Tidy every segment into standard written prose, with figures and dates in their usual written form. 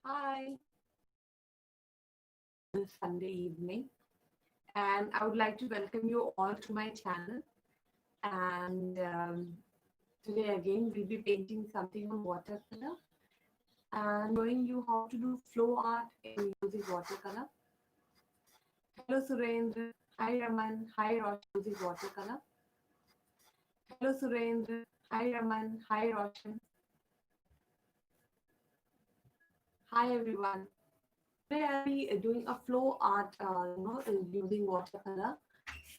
Hi, this Sunday evening, and I would like to welcome you all to my channel. And today again, we'll be painting something on watercolor and showing you how to do flow art in using watercolor. Hello, Surendra. Hi, Raman. Hi, Roshan. Using watercolor. Hello, Surendra. Hi, Raman. Hi, Roshan. Hi, everyone. Today I'll be doing a flow art, using watercolor.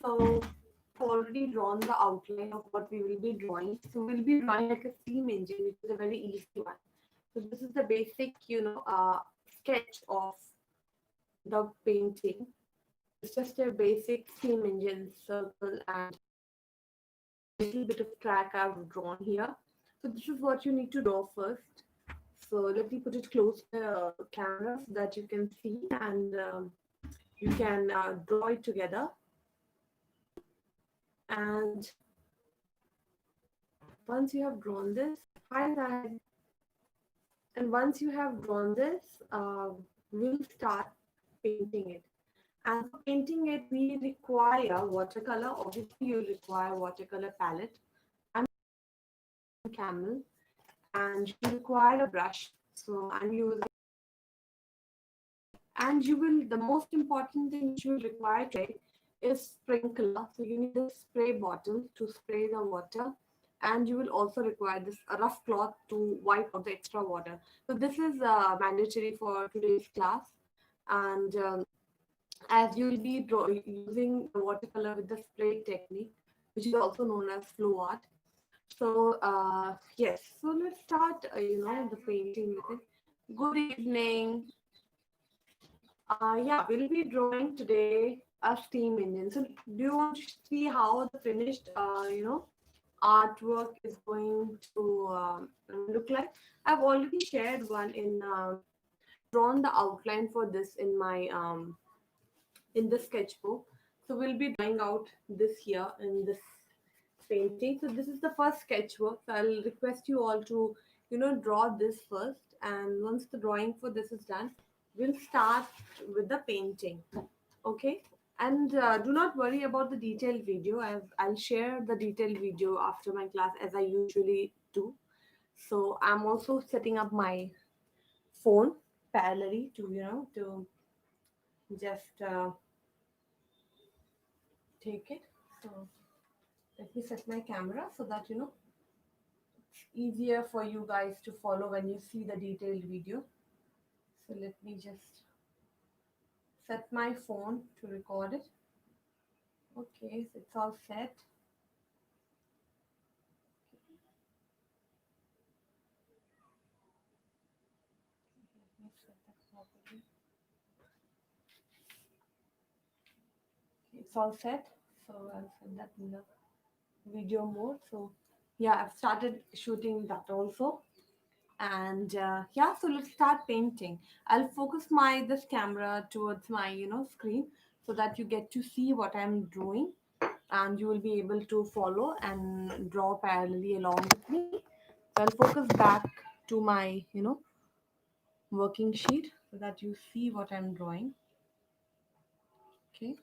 So I've already drawn the outline of what we will be drawing. So we'll be drawing like a steam engine, which is a very easy one. So this is the basic, sketch of the painting. It's just a basic steam engine circle and a little bit of track I've drawn here. So this is what you need to draw first. So let me put it close to the camera so that you can see and you can draw it together. And once you have drawn this, hi guys, and once you have drawn this, we'll start painting it. And for painting it, we require watercolor. Obviously, you require watercolor palette. I'm using Camel, and you require a brush. So I'm using, and you will. The most important thing which you will require today is sprinkler. So you need a spray bottle to spray the water, and you will also require this a rough cloth to wipe out the extra water. So this is mandatory for today's class, and as you will be using the watercolor with the spray technique, which is also known as Flowart. So yes, so let's start. The painting with it. Good evening. Yeah, we'll be drawing today a steam engine. So do you want to see how the finished, artwork is going to look like? I've already shared one in drawn the outline for this in my in the sketchbook. So we'll be drawing out this here in this painting. So this is the first sketchwork. So I'll request you all to, draw this first. And once the drawing for this is done, we'll start with the painting. Okay. And do not worry about the detailed video. I'll share the detailed video after my class as I usually do. So I'm also setting up my phone parallelly to, to just take it. So let me set my camera so that it's easier for you guys to follow when you see the detailed video. So let me just set my phone to record it. Okay, so it's all set. Let me set that properly. Okay, it's all set. So I'll set that in the video mode. So yeah, I've started shooting that also. And yeah, so let's start painting. I'll focus my this camera towards my screen so that you get to see what I'm doing and you will be able to follow and draw parallelly along with me. So I'll focus back to my working sheet so that you see what I'm drawing. Okay.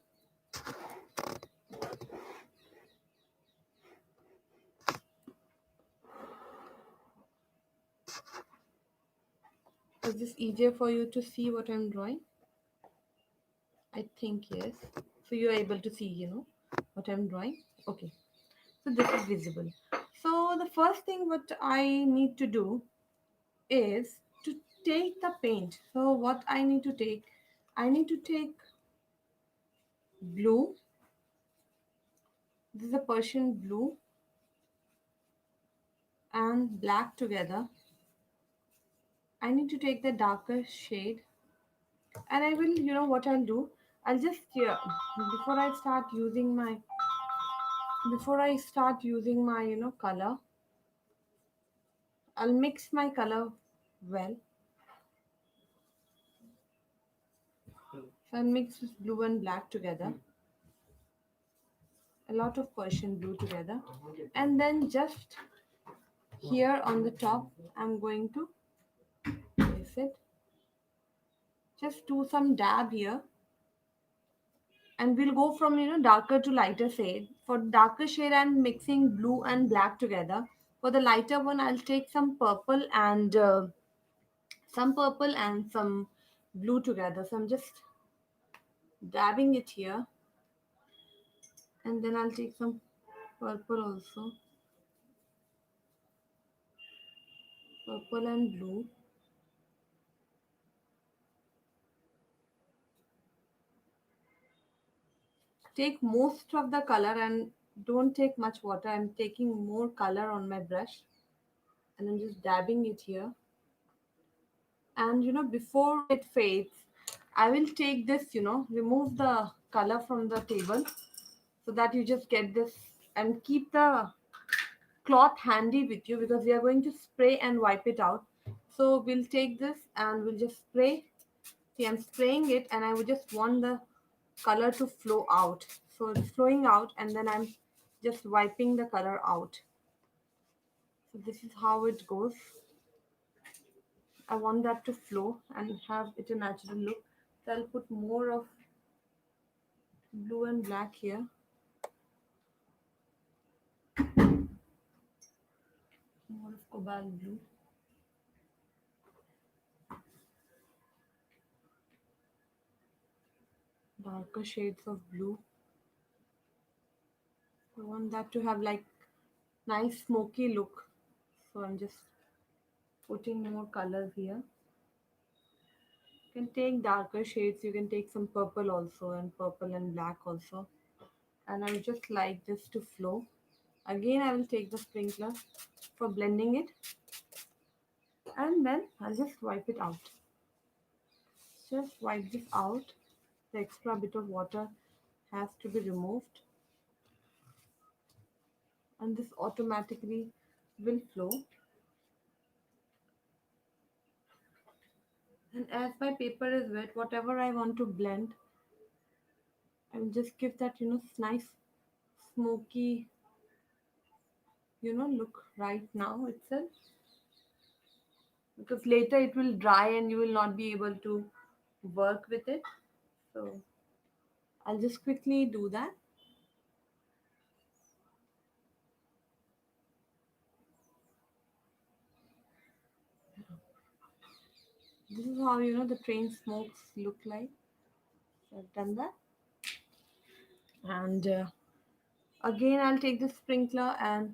Is this easier for you to see what I'm drawing? I think yes. So you're able to see, what I'm drawing. Okay. So this is visible. So the first thing what I need to do is to take the paint. So what I need to take blue. This is a Persian blue and black together. I need to take the darker shade and I will, what I'll do. I'll just, before I start using my, color, I'll mix my color well. So I'll mix this blue and black together. A lot of Persian blue together. And then just here on the top, I'm going to place it. Just do some dab here, and we'll go from darker to lighter shade. For darker shade, I'm mixing blue and black together. For the lighter one, I'll take some purple and some blue together. So I'm just dabbing it here, and then I'll take some purple also, purple and blue. Take most of the color and don't take much water. I'm taking more color on my brush, and I'm just dabbing it here. And before it fades, I will take this, remove the color from the table, so that you just get this, and keep the cloth handy with you, because we are going to spray and wipe it out. So we'll take this and we'll just spray. See, I'm spraying it, and I would just want the color to flow out. So it's flowing out, and then I'm just wiping the color out. So this is how it goes. I want that to flow and have it a natural look. So I'll put more of blue and black here. More of cobalt blue. Darker shades of blue. I want that to have like nice smoky look. So I'm just putting more colors here. You can take darker shades. You can take some purple also, and purple and black also. And I would just like this to flow. Again, I will take the sprinkler for blending it, and then I'll just wipe it out. Just wipe this out. The extra bit of water has to be removed, and this automatically will flow. And as my paper is wet, whatever I want to blend, I will just give that nice smoky look right now itself, because later it will dry and you will not be able to work with it. So I'll just quickly do that. This is how the train smokes look like. So I've done that. And again, I'll take the sprinkler and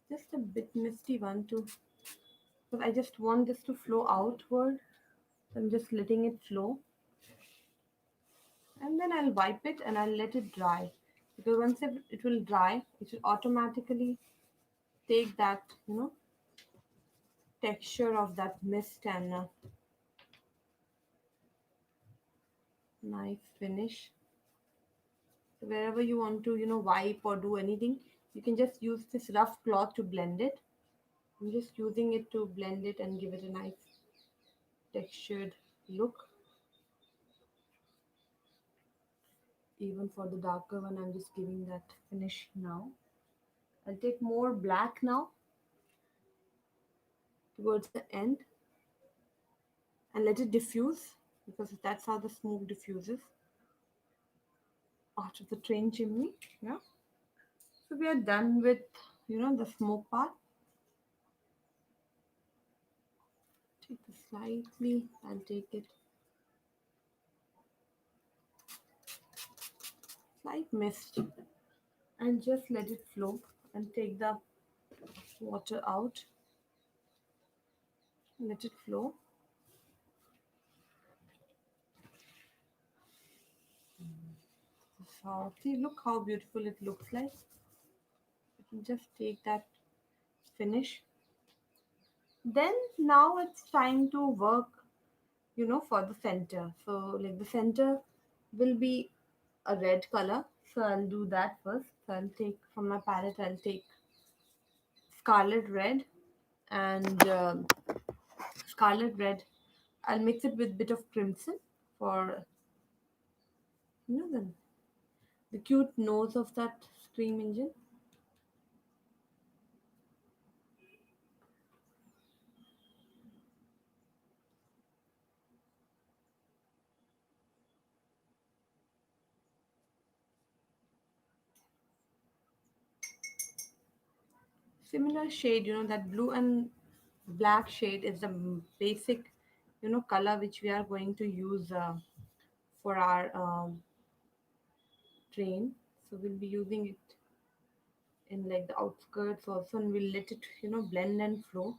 just a bit misty one too, because I just want this to flow outward. So I'm just letting it flow, and then I'll wipe it and I'll let it dry, because once it will dry, it will automatically take that texture of that mist and nice finish. So wherever you want to wipe or do anything, you can just use this rough cloth to blend it. I'm just using it to blend it and give it a nice textured look. Even for the darker one, I'm just giving that finish now. I'll take more black now towards the end and let it diffuse, because that's how the smoke diffuses out of the train chimney. Yeah. So we are done with the smoke part. Take it slightly. I'll take it slight mist and just let it flow, and take the water out. Let it flow. So see, look how beautiful it looks like. You can just take that finish. Then now it's time to work for the center. So like the center will be a red color, so I'll do that first. So I'll take from my palette, I'll take scarlet red, and scarlet red, I'll mix it with bit of crimson for the cute nose of that steam engine. similar shade, that blue and black shade is the basic, color which we are going to use for our train. So we'll be using it in like the outskirts also, and we'll let it, blend and flow.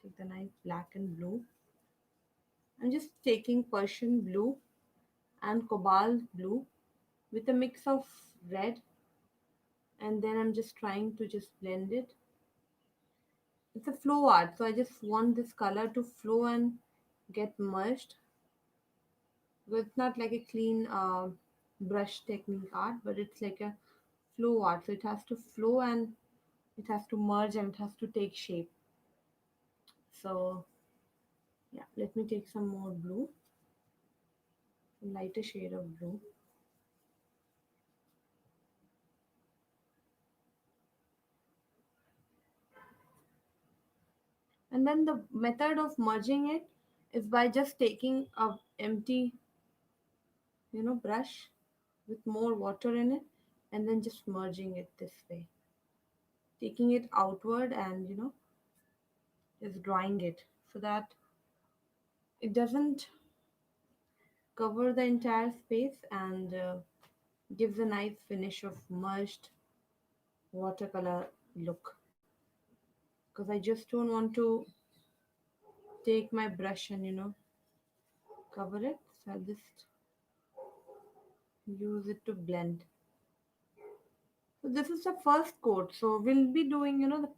Take the nice black and blue. I'm just taking Persian blue and cobalt blue with a mix of red, and then I'm just trying to just blend it. It's a flow art, so I just want this color to flow and get merged. So it's not like a clean brush technique art, but it's like a flow art. So it has to flow and it has to merge and it has to take shape. So yeah, let me take some more blue, some lighter shade of blue. And then the method of merging it is by just taking a empty, brush with more water in it, and then just merging it this way, taking it outward and just drawing it so that it doesn't cover the entire space and gives a nice finish of merged watercolor look. Because I just don't want to take my brush and cover it, so I'll just use it to blend. So this is the first coat, so we'll be doing the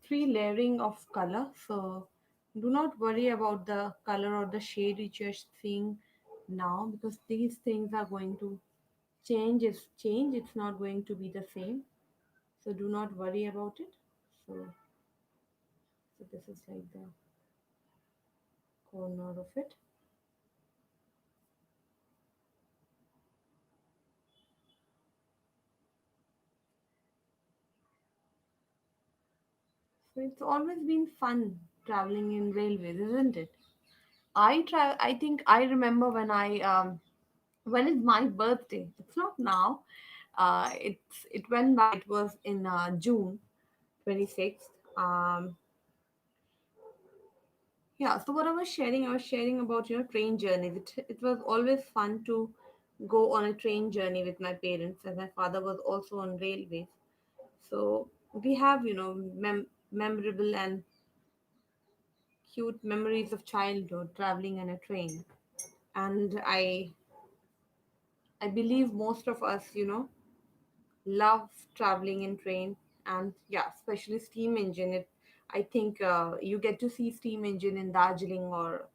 three layering of color. So do not worry about the color or the shade which you're seeing now, because these things are going to change. It's not going to be the same, so do not worry about it. So so this is like the corner of it. So it's always been fun traveling in railways, isn't it? I think I remember when is my birthday? It's not now. It went by. It was in June 26th. Yeah. So what I was sharing about train journeys. It was always fun to go on a train journey with my parents, as my father was also on railways. So we have memorable and cute memories of childhood traveling on a train, and I believe most of us love traveling in train. And yeah, especially steam engine. I think you get to see steam engine in Darjeeling or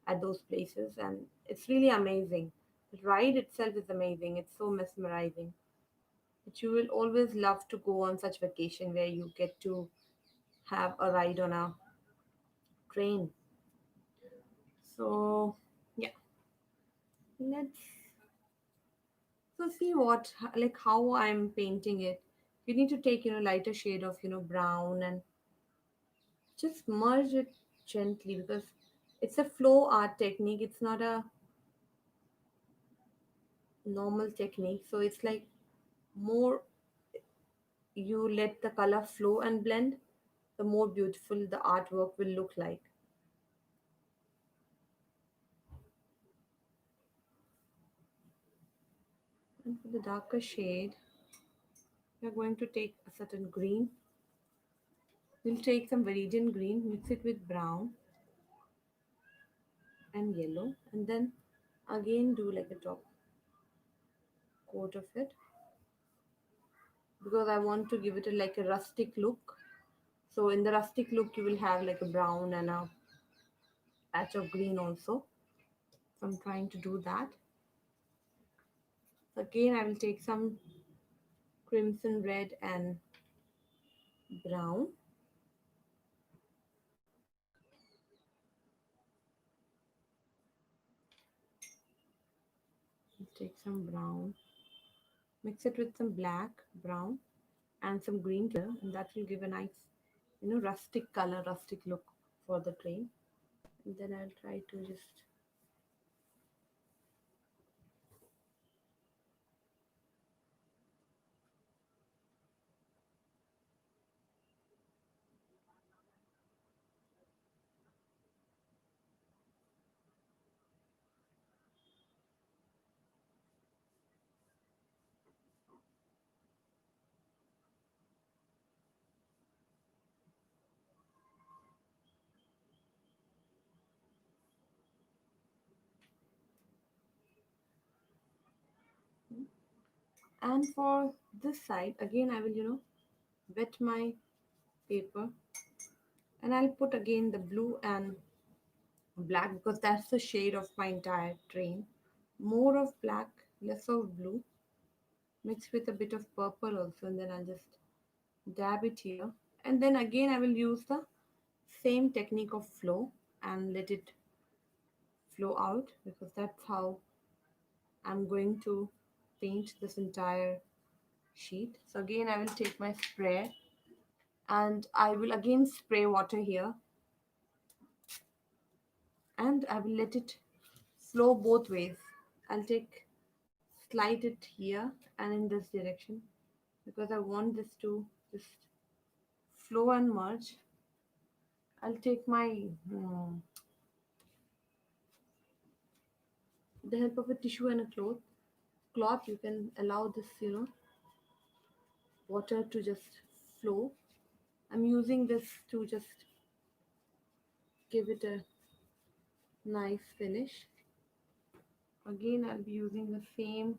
at those places, and it's really amazing. The ride itself is amazing. It's so mesmerizing. But you will always love to go on such vacation where you get to have a ride on a train. So yeah, let's so see what like how I'm painting it. You need to take lighter shade of brown and just merge it gently, because it's a flow art technique. It's not a normal technique. So it's like more you let the color flow and blend, the more beautiful the artwork will look like. And for the darker shade, we're going to take a certain green. We'll take some viridian green, mix it with brown and yellow, and then again do like a top coat of it, because I want to give it like a rustic look. So in the rustic look, you will have like a brown and a patch of green also. So I'm trying to do that. So again, I will take some crimson red and brown. Take some brown, mix it with some black, brown, and some green together, and that will give a nice, rustic color, rustic look for the train. And then I'll try to just And for this side, again, I will, wet my paper, and I'll put again the blue and black because that's the shade of my entire train. More of black, less of blue, mixed with a bit of purple also, and then I'll just dab it here. And then again, I will use the same technique of flow and let it flow out because that's how I'm going to paint this entire sheet. So again, I will take my spray and I will again spray water here, and I will let it flow both ways. I'll take slide it here and in this direction because I want this to just flow and merge. I'll take my the help of a tissue and a cloth. You can allow this water to just flow. I'm using this to just give it a nice finish. Again, I'll be using the same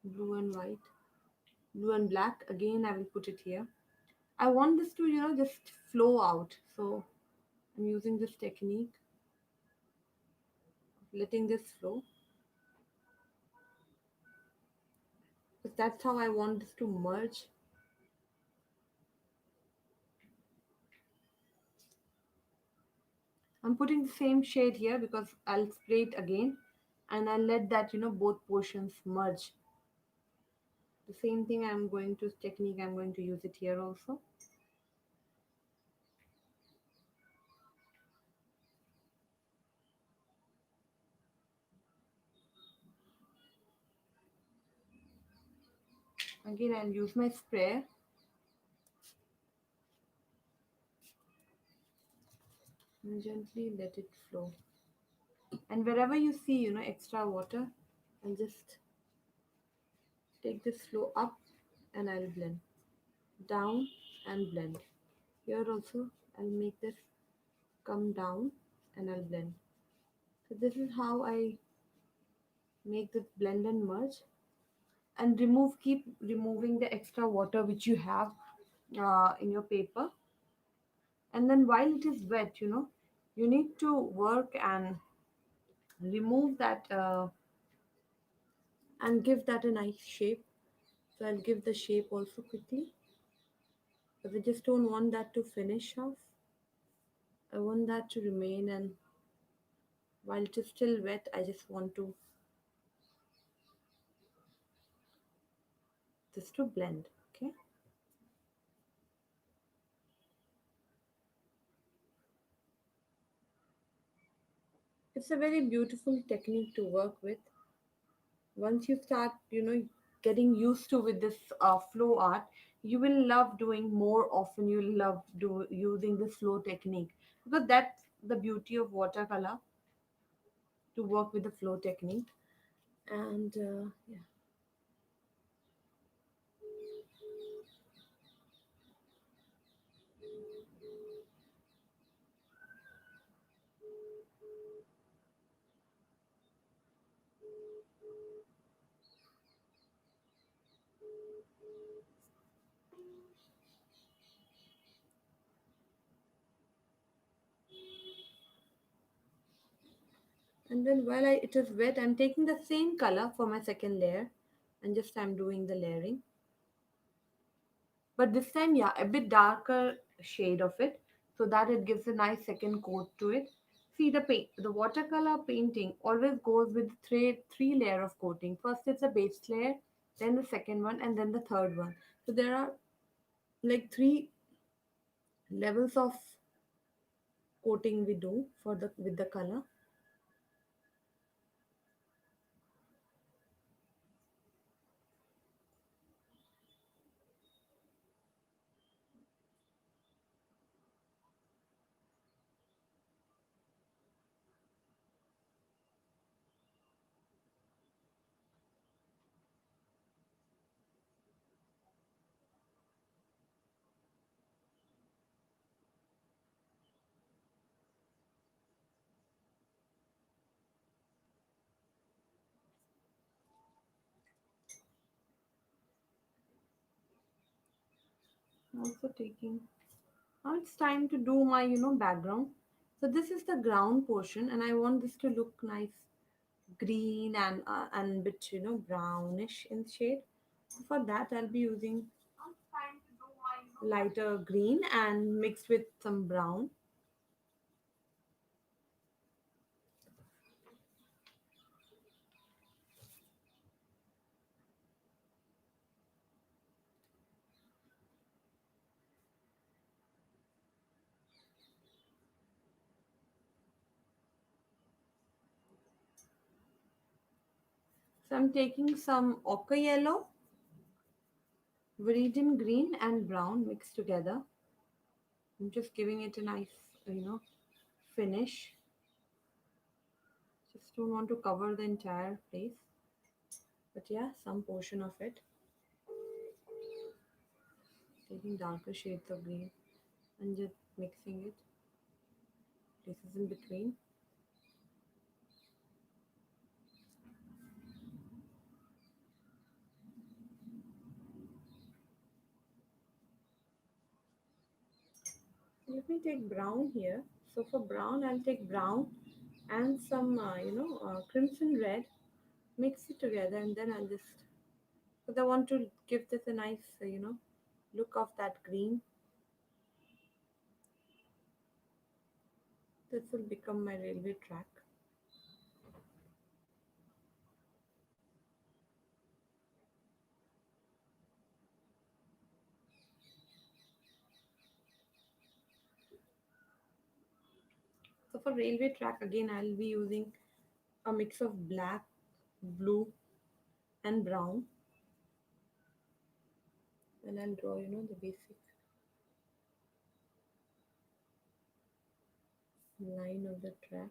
blue and white, blue and black. Again, I will put it here. I want this to just flow out, so I'm using this technique, letting this flow, because that's how I want this to merge. I'm putting the same shade here because I'll spray it again and I'll let that both portions merge. The same thing I'm going to use it here also. Again, I'll use my spray and gently let it flow. And wherever you see extra water, I'll just take this flow up and I'll blend down and blend. Here also I'll make this come down and I'll blend. So this is how I make this blend and merge, and keep removing the extra water which you have in your paper. And then while it is wet, you need to work and remove that and give that a nice shape. So I'll give the shape also quickly because I just don't want that to finish off. I want that to remain, and while it is still wet, I just want to this to blend. Okay. It's a very beautiful technique to work with. Once you start, getting used to with this flow art, you will love doing more often. You will love using the flow technique because that's the beauty of watercolor, to work with the flow technique. And yeah. And then while it is wet, I'm taking the same color for my second layer and just I'm doing the layering. But this time, yeah, a bit darker shade of it so that it gives a nice second coat to it. See, the watercolor painting always goes with three layer of coating. First it's a base layer, then the second one, and then the third one. So there are like three levels of coating we do for the with the color. Also taking. Now it's time to do my, background. So this is the ground portion, and I want this to look nice, green and bit, brownish in shade. So for that, I'll be using lighter green and mixed with some brown. So I'm taking some ochre yellow, viridian green, and brown mixed together. I'm just giving it a nice, finish. Just don't want to cover the entire place, but yeah, some portion of it. Taking darker shades of green and just mixing it. Places in between. Let me take brown here. So for brown, I'll take brown and some, crimson red. Mix it together, and then I'll just. Because I want to give this a nice, look of that green. This will become my railway track. So for railway track, again, I'll be using a mix of black, blue, and brown. And I'll draw, the basic line of the track.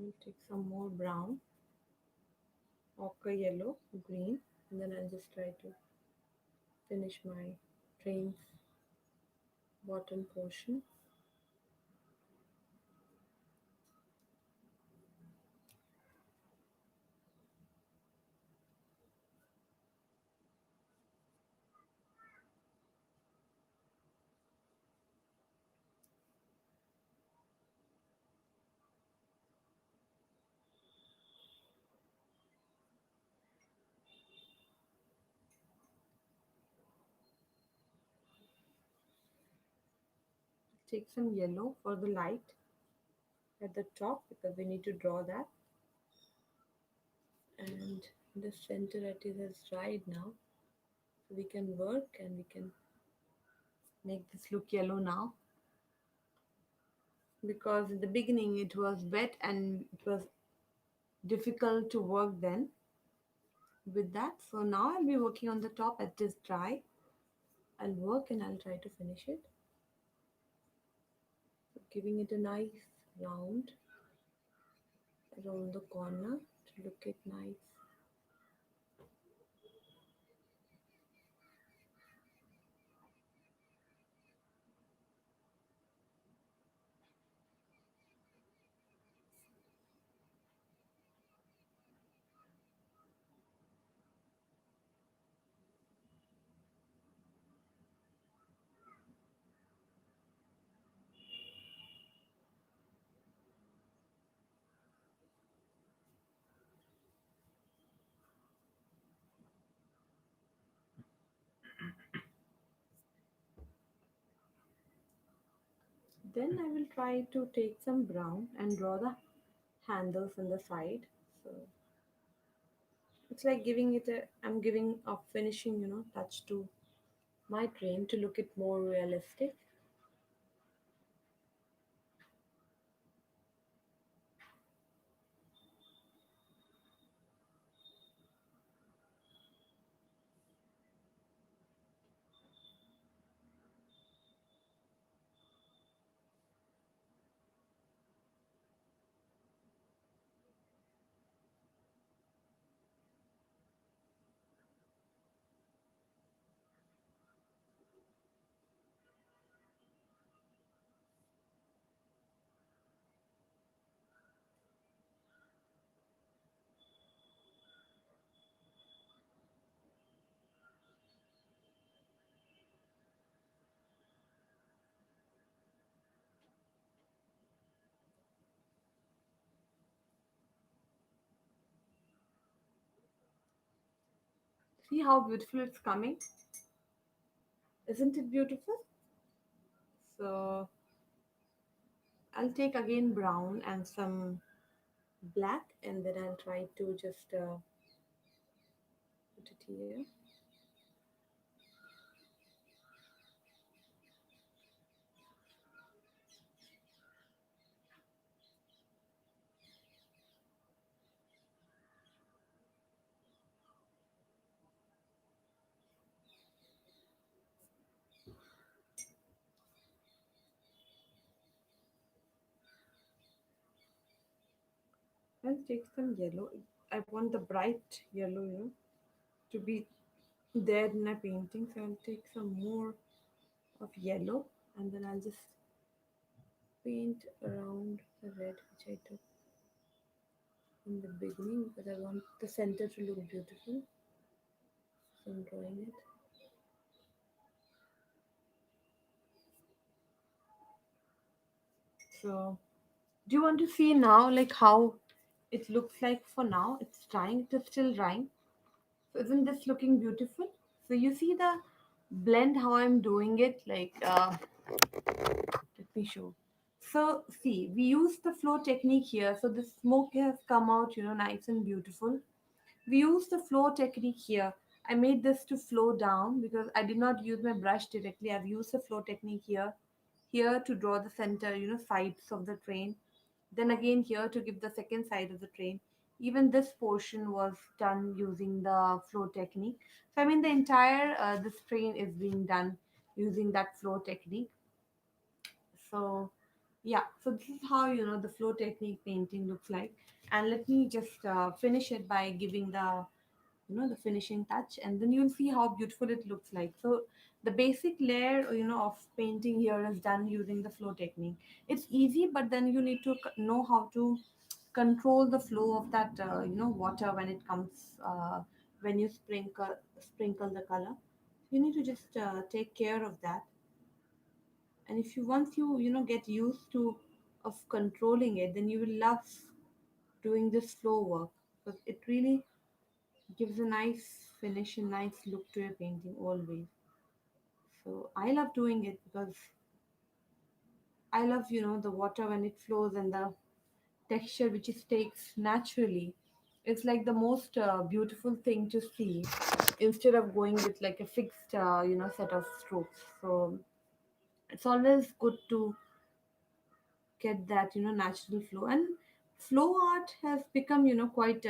I'll take some more brown, ochre yellow, green, and then I'll just try to finish my train's bottom portion. Take some yellow for the light at the top because we need to draw that. And the center it is has dried now. So we can work and we can make this look yellow now. Because in the beginning it was wet and it was difficult to work then with that. So now I'll be working on the top as it is dry. I'll work and I'll try to finish it. So giving it a nice round around the corner to look it nice. Then I will try to take some brown and draw the handles on the side. So it's like giving it a, I'm giving a finishing, touch to my train to look it more realistic. See how beautiful it's coming? Isn't it beautiful? So I'll take again brown and some black, and then I'll try to just put it here. I'll take some yellow. I want the bright yellow, to be there in my painting. So I'll take some more of yellow, and then I'll just paint around the red which I took in the beginning because I want the center to look beautiful. So I'm drawing it. So do you want to see now like how it looks like for now? It's drying, it is still drying. So isn't this looking beautiful? So you see the blend how I'm doing it, like let me show. So see, we use the flow technique here. So the smoke has come out, nice and beautiful. We use the flow technique here. I made this to flow down because I did not use my brush directly. I've used the flow technique here to draw the center, sides of the train. Then again here to give the second side of the train. Even this portion was done using the flow technique. So I mean the entire this train is being done using that flow technique. So yeah, so this is how the flow technique painting looks like. And let me just finish it by giving the finishing touch, and then you'll see how beautiful it looks like. So the basic layer of painting here is done using the flow technique. It's easy, but then you need to know how to control the flow of that water when it comes when you sprinkle the color. You need to just take care of that. And if you once you get used to of controlling it, then you will love doing this flow work because it really gives a nice finish and nice look to your painting always. So I love doing it because I love the water when it flows and the texture which it takes naturally. It's like the most beautiful thing to see instead of going with like a fixed set of strokes. So it's always good to get that natural flow. And flow art has become quite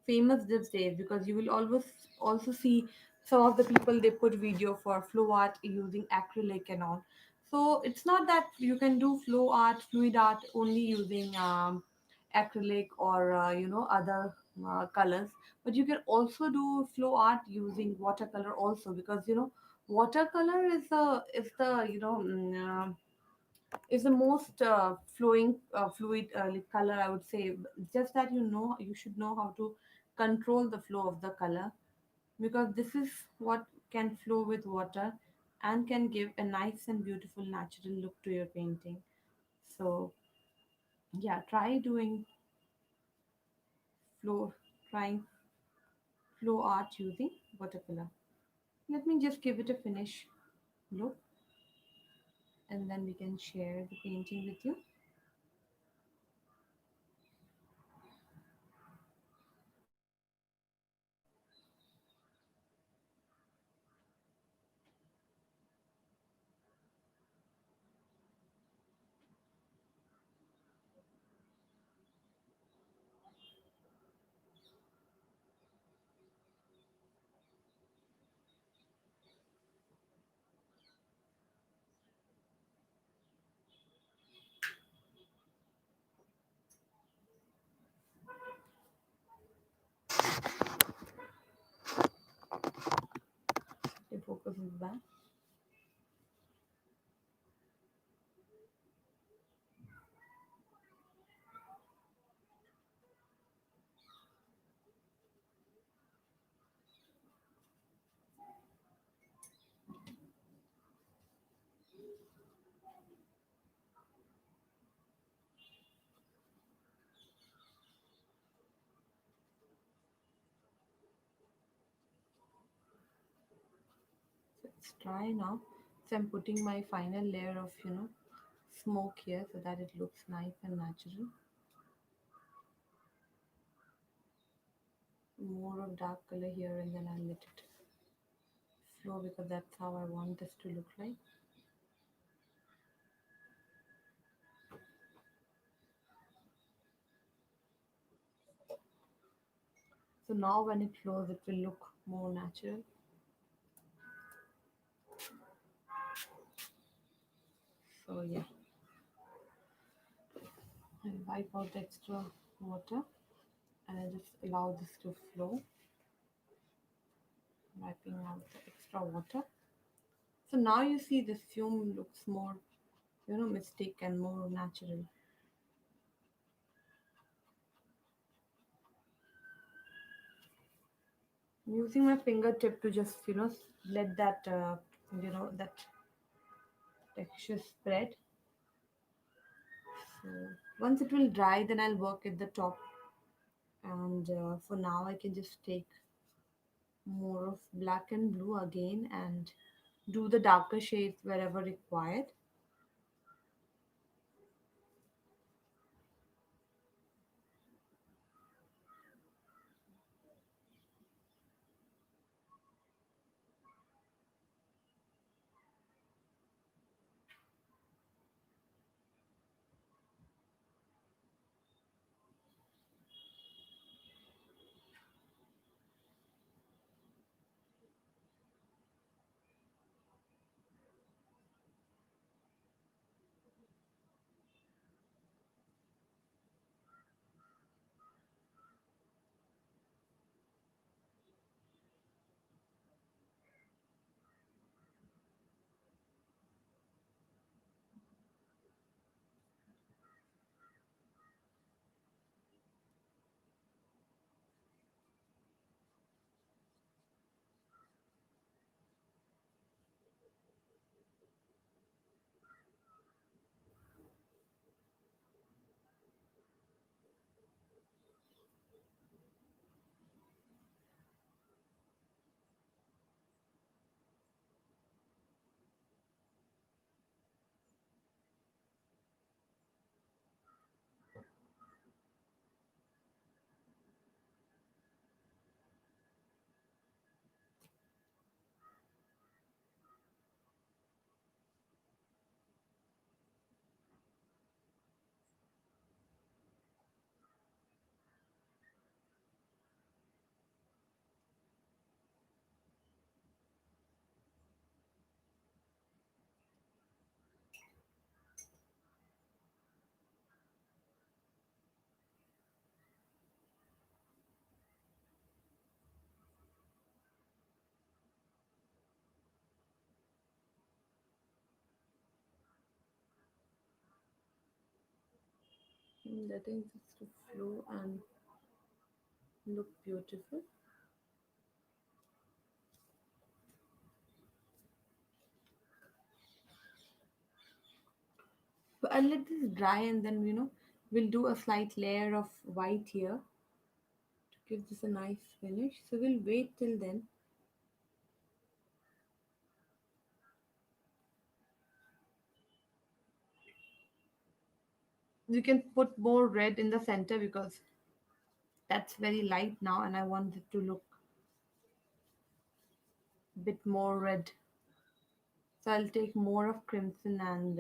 famous these days because you will always also see some of the people, they put video for flow art using acrylic and all. So it's not that you can do flow art, fluid art only using acrylic or other colors, but you can also do flow art using watercolor also, because watercolor is the is the most flowing fluid like color, I would say. Just that you should know how to control the flow of the color, because this is what can flow with water and can give a nice and beautiful natural look to your painting. So yeah, try doing flow trying flow art using watercolor. Let me just give it a finish look, and then we can share the painting with you. it's dry now. So I'm putting my final layer of, smoke here so that it looks nice and natural. More of dark color here, and then I'll let it flow because that's how I want this to look like. So now when it flows, it will look more natural. So yeah, I wipe out the extra water and I just allow this to flow, wiping out the extra water. So now you see this fume looks more, mystic and more natural. I'm using my fingertip to just, let that, that texture spread. So once it will dry, then I'll work at the top. And for now, I can just take more of black and blue again and do the darker shades wherever required. Letting this to flow and look beautiful. So I'll let this dry and then we'll do a slight layer of white here to give this a nice finish. So we'll wait till then. You can put more red in the center because that's very light now and I want it to look a bit more red. So I'll take more of crimson and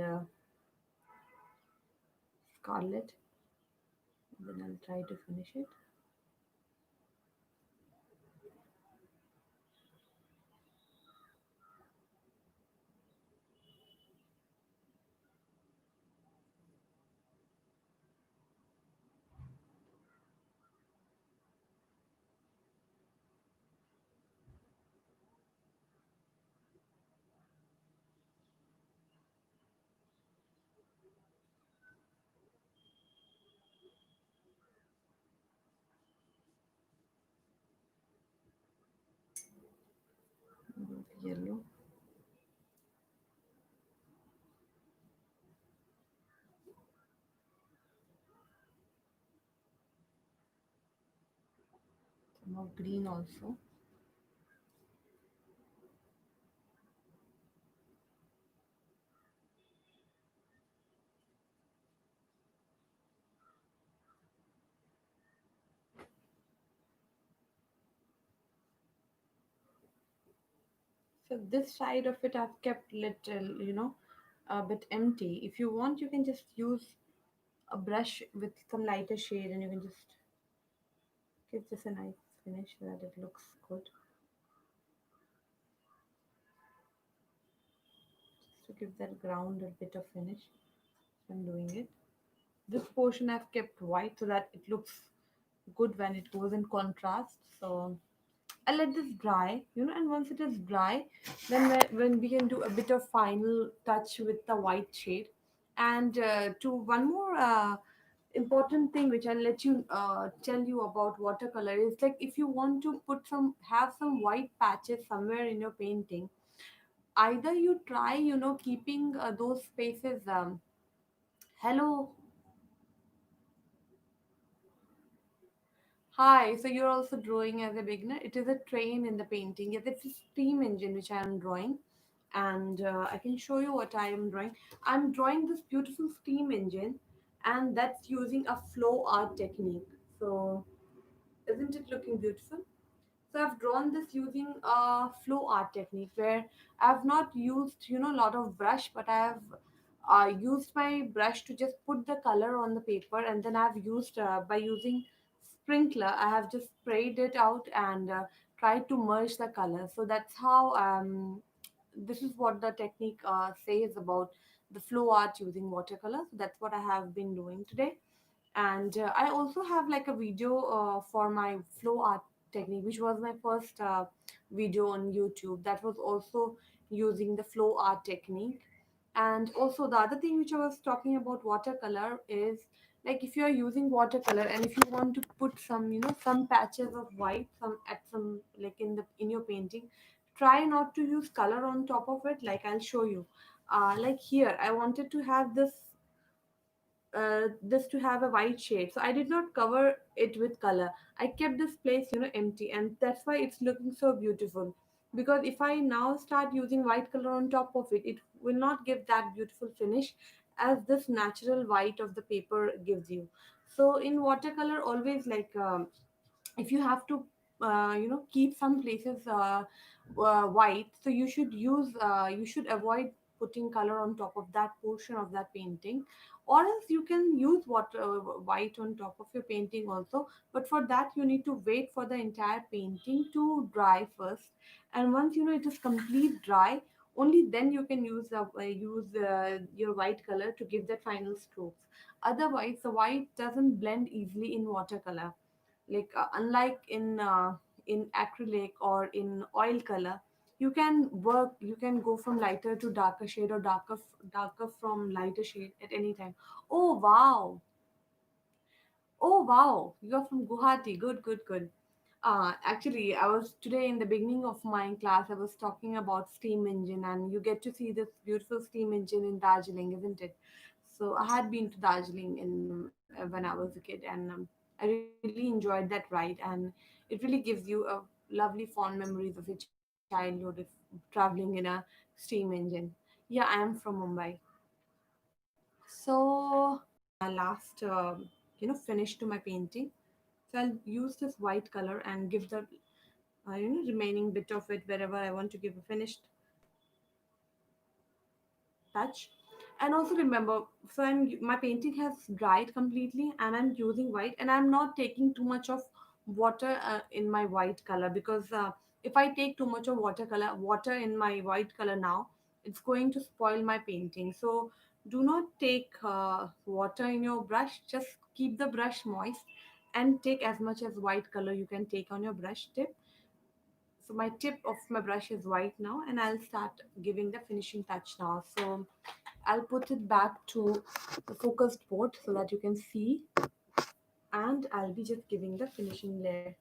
scarlet and then I'll try to finish it. Yellow. Some of green also. So this side of it I've kept little, a bit empty. If you want, you can just use a brush with some lighter shade and you can just give this a nice finish so that it looks good. Just to give that ground a bit of finish. So I'm doing it. This portion I've kept white so that it looks good when it goes in contrast. So I'll let this dry, and once it is dry, then when we can do a bit of final touch with the white shade. And to one more important thing which I'll let you tell you about watercolor is, like, if you want to have some white patches somewhere in your painting, either you try keeping those spaces. Hello. Hi, so you're also drawing as a beginner. It is a train in the painting. Yes, it's a steam engine which I am drawing, and I can show you what I am drawing. I'm drawing this beautiful steam engine, and that's using a flow art technique. So, isn't it looking beautiful? So I've drawn this using a flow art technique where I've not used a lot of brush, but I've used my brush to just put the color on the paper, and then I've used by using sprinkler, I have just sprayed it out and tried to merge the color. So that's how this is what the technique says about the flow art using watercolor. So that's what I have been doing today. And I also have like a video for my flow art technique, which was my first video on YouTube, that was also using the flow art technique. And also the other thing which I was talking about watercolor is, like, if you are using watercolor and if you want to put some some patches of white some like in your painting, try not to use color on top of it. Like, I'll show you. Like here I wanted to have this to have a white shade, so I did not cover it with color. I kept this place empty, and that's why it's looking so beautiful. Because if I now start using white color on top of it, it will not give that beautiful finish as this natural white of the paper gives you. So in watercolor, always, like, if you have to keep some places white, so you should avoid putting color on top of that portion of that painting. Or else you can use white on top of your painting also, but for that you need to wait for the entire painting to dry first. And once it is complete dry, only then you can use your white color to give the final strokes. Otherwise the white doesn't blend easily in watercolor. Like, unlike in acrylic or in oil color, you can go from lighter to darker shade, or darker from lighter shade at any time. Oh wow. Oh wow, you're from Guwahati. Good, good, good. Actually, I was today in the beginning of my class, I was talking about steam engine, and you get to see this beautiful steam engine in Darjeeling, isn't it? So I had been to Darjeeling when I was a kid, and I really enjoyed that ride, and it really gives you a lovely fond memories of your childhood if traveling in a steam engine. Yeah, I am from Mumbai. So my last finish to my painting. So I'll use this white color and give the remaining bit of it wherever I want to give a finished touch. And also remember, so my painting has dried completely, and I'm using white, and I'm not taking too much of water in my white color, because if I take too much of water in my white color now, it's going to spoil my painting. So do not take water in your brush. Just keep the brush moist and take as much as white color you can take on your brush tip. So my tip of my brush is white now, and I'll start giving the finishing touch now. So I'll put it back to the focused board so that you can see, and I'll be just giving the finishing layer.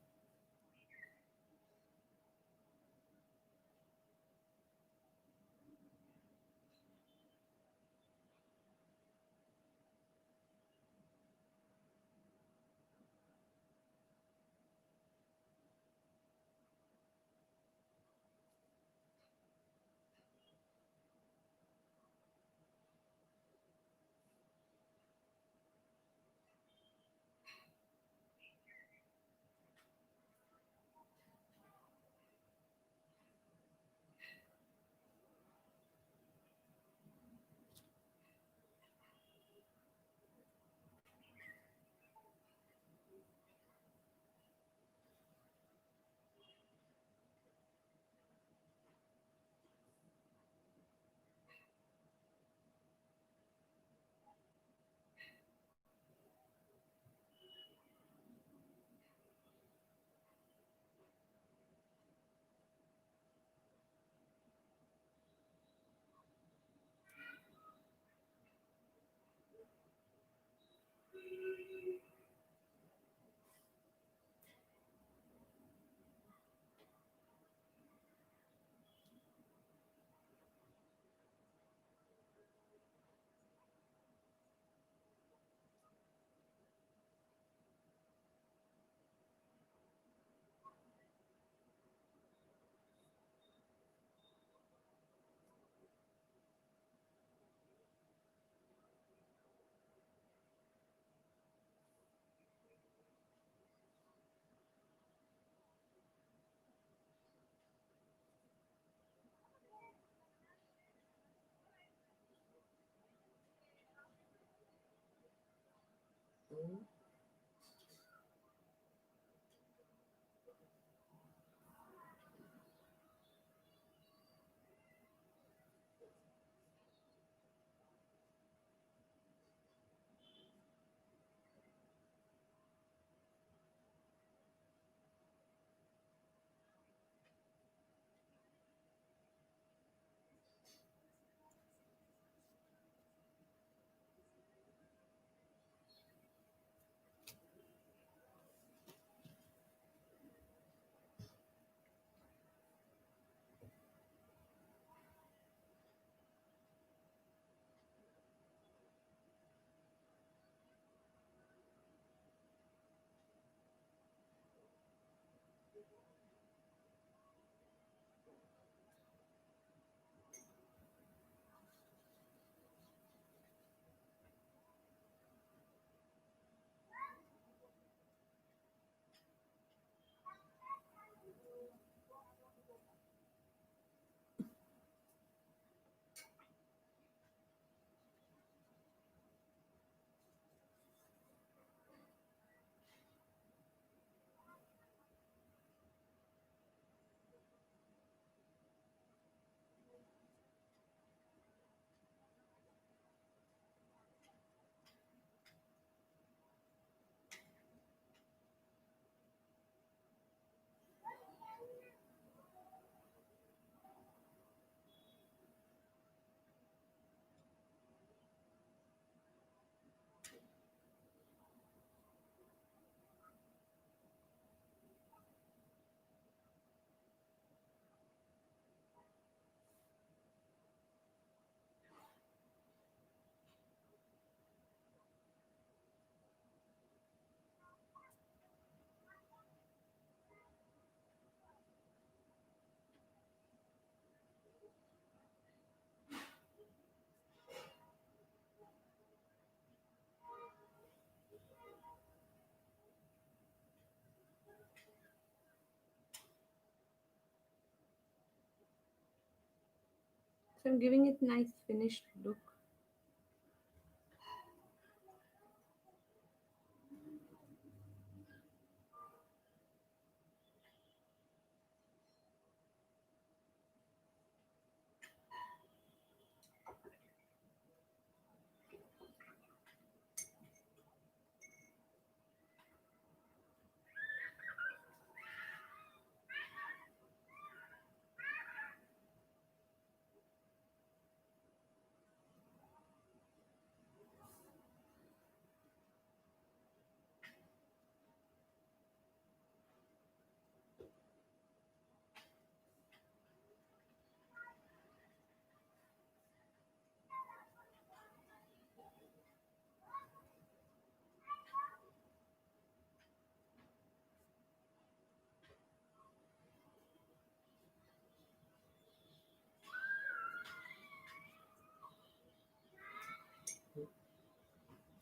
So I'm giving it nice finished look.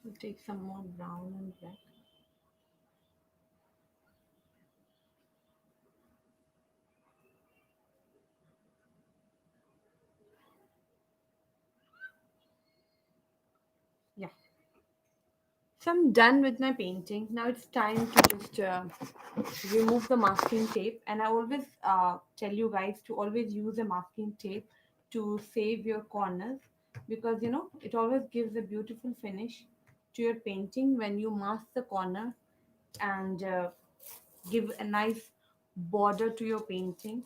We'll take some more brown and black. Yeah. So I'm done with my painting. Now it's time to just remove the masking tape. And I always tell you guys to always use a masking tape to save your corners, because it always gives a beautiful finish to your painting when you mask the corner and give a nice border to your painting.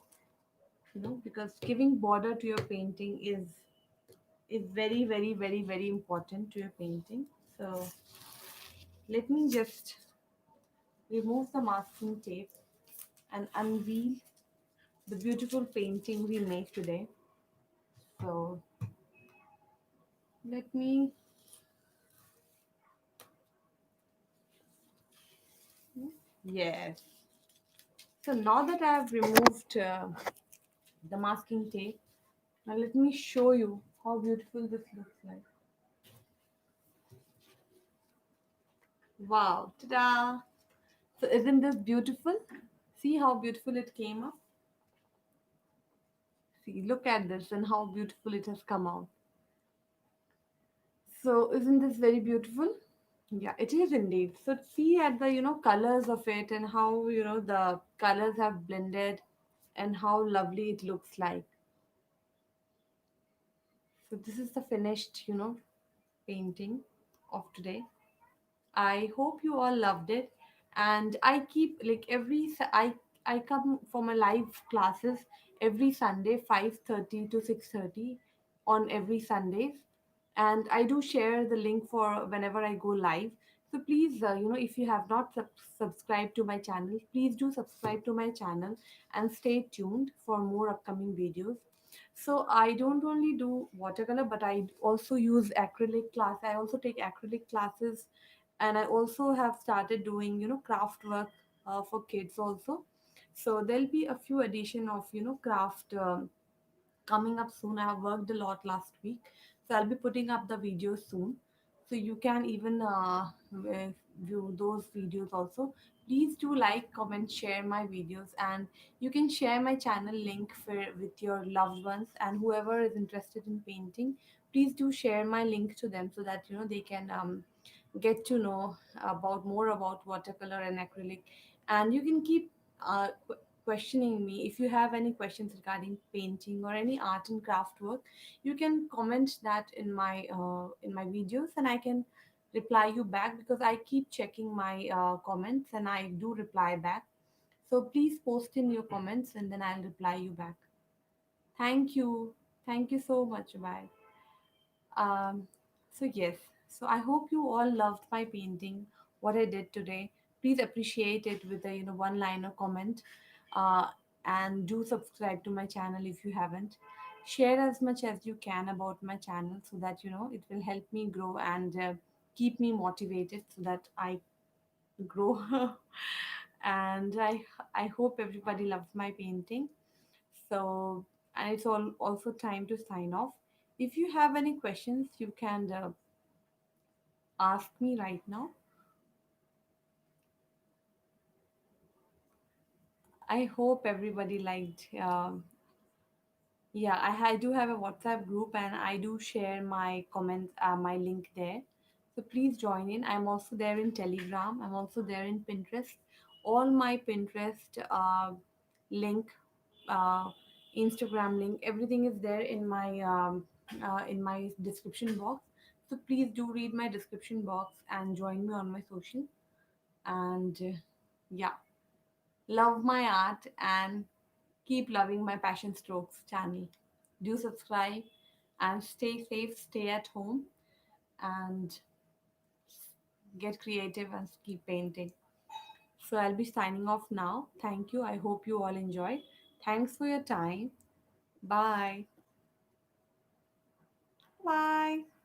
Because giving border to your painting is very, very, very, very important to your painting. So let me just remove the masking tape and unveil the beautiful painting we made today. So let me, yes. So now that I have removed the masking tape, now let me show you how beautiful this looks like. Wow, ta-da! So isn't this beautiful? See how beautiful it came up? See, look at this and how beautiful it has come out. So isn't this very beautiful? Yeah, it is indeed. So see at the colors of it and how the colors have blended and how lovely it looks like. So this is the finished painting of today. I hope you all loved it. And I keep like I come for my live classes every Sunday 5:30 to 6:30 on every Sundays, and I do share the link for whenever I go live. So please, if you have not subscribed to my channel, please do subscribe to my channel and stay tuned for more upcoming videos. So I don't only do watercolor, but I also use acrylic class. I also take acrylic classes, and I also have started doing craft work for kids also. So there'll be a few addition of craft coming up soon. I have worked a lot last week, so I'll be putting up the videos soon. So you can even view those videos also. Please do like, comment, share my videos, and you can share my channel link with your loved ones and whoever is interested in painting. Please do share my link to them so that they can get to know about more about watercolor and acrylic. And you can keep questioning me if you have any questions regarding painting or any art and craft work. You can comment that in my videos, and I can reply you back because I keep checking my comments and I do reply back. So please post in your comments and then I'll reply you back. Thank you so much. Bye. Um, so yes, so I hope you all loved my painting, what I did today. Please appreciate it with a one liner comment, uh, and do subscribe to my channel if you haven't. Share as much as you can about my channel so that it will help me grow and keep me motivated so that I grow. And I hope everybody loves my painting. So, and it's all also time to sign off. If you have any questions, you can ask me right now. I hope everybody liked. Yeah, I do have a WhatsApp group and I do share my comments, my link there. So please join in. I'm also there in Telegram. I'm also there in Pinterest. All my Pinterest link, uh, Instagram link, everything is there in my description box. So please do read my description box and join me on my social. And yeah, love my art and keep loving my Passion Strokes channel. Do subscribe and stay safe, stay at home, and get creative and keep painting. So I'll be signing off now. Thank you. I hope you all enjoyed. Thanks for your time. Bye. Bye.